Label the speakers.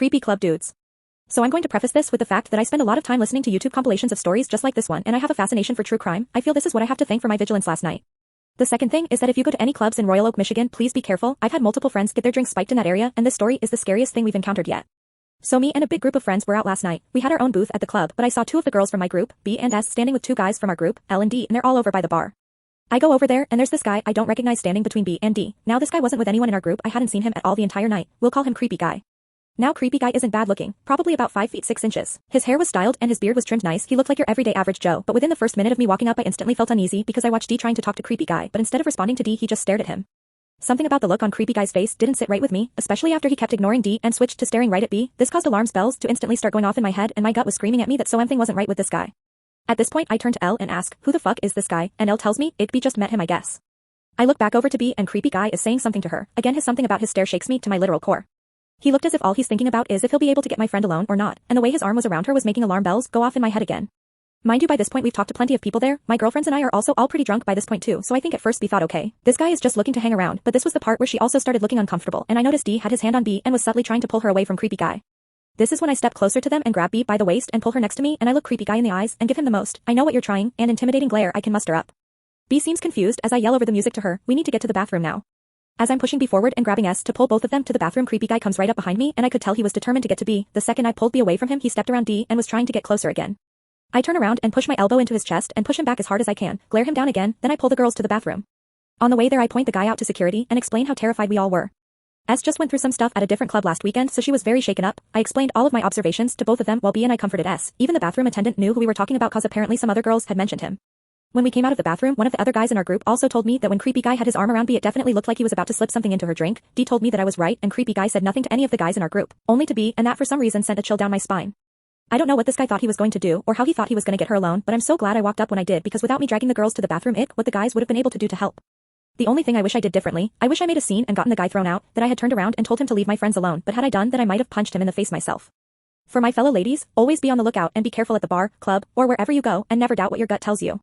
Speaker 1: Creepy club dudes. So I'm going to preface this with the fact that I spend a lot of time listening to YouTube compilations of stories just like this one, and I have a fascination for true crime. I feel this is what I have to thank for my vigilance last night. The second thing is that if you go to any clubs in Royal Oak, Michigan, please be careful. I've had multiple friends get their drinks spiked in that area, and this story is the scariest thing we've encountered yet. So me and a big group of friends were out last night. We had our own booth at the club, but I saw two of the girls from my group, B and S, standing with two guys from our group, L and D, and they're all over by the bar. I go over there, and there's this guy I don't recognize standing between B and D. Now this guy wasn't with anyone in our group. I hadn't seen him at all the entire night. We'll call him Creepy Guy. Now Creepy Guy isn't bad looking, probably about 5 feet 6 inches. His hair was styled and his beard was trimmed nice. He looked like your everyday average Joe, but within the first minute of me walking up I instantly felt uneasy because I watched D trying to talk to Creepy Guy, but instead of responding to D he just stared at him. Something about the look on Creepy Guy's face didn't sit right with me, especially after he kept ignoring D and switched to staring right at B. This caused alarm bells to instantly start going off in my head and my gut was screaming at me that something wasn't right with this guy. At this point I turn to L and ask, who the fuck is this guy? And L tells me, B just met him I guess. I look back over to B and Creepy Guy is saying something to her. Again his something about his stare shakes me to my literal core. He looked as if all he's thinking about is if he'll be able to get my friend alone or not, and the way his arm was around her was making alarm bells go off in my head again. Mind you, by this point we've talked to plenty of people there. My girlfriends and I are also all pretty drunk by this point too, so I think at first we thought okay, this guy is just looking to hang around, but this was the part where she also started looking uncomfortable, and I noticed D had his hand on B and was subtly trying to pull her away from Creepy Guy. This is when I step closer to them and grab B by the waist and pull her next to me, and I look Creepy Guy in the eyes and give him the most, I know what you're trying, and intimidating glare I can muster up. B seems confused as I yell over the music to her, we need to get to the bathroom now. As I'm pushing B forward and grabbing S to pull both of them to the bathroom, Creepy Guy comes right up behind me and I could tell he was determined to get to B. The second I pulled B away from him he stepped around D and was trying to get closer again. I turn around and push my elbow into his chest and push him back as hard as I can, glare him down again, then I pull the girls to the bathroom. On the way there I point the guy out to security and explain how terrified we all were. S just went through some stuff at a different club last weekend so she was very shaken up. I explained all of my observations to both of them while B and I comforted S. Even the bathroom attendant knew who we were talking about cause apparently some other girls had mentioned him. When we came out of the bathroom, one of the other guys in our group also told me that when Creepy Guy had his arm around B it definitely looked like he was about to slip something into her drink. D told me that I was right and Creepy Guy said nothing to any of the guys in our group, only to B, and that for some reason sent a chill down my spine. I don't know what this guy thought he was going to do or how he thought he was going to get her alone, but I'm so glad I walked up when I did because without me dragging the girls to the bathroom what the guys would have been able to do to help. The only thing I wish I did differently, I wish I made a scene and gotten the guy thrown out, that I had turned around and told him to leave my friends alone, but had I done that I might have punched him in the face myself. For my fellow ladies, always be on the lookout and be careful at the bar, club, or wherever you go and never doubt what your gut tells you.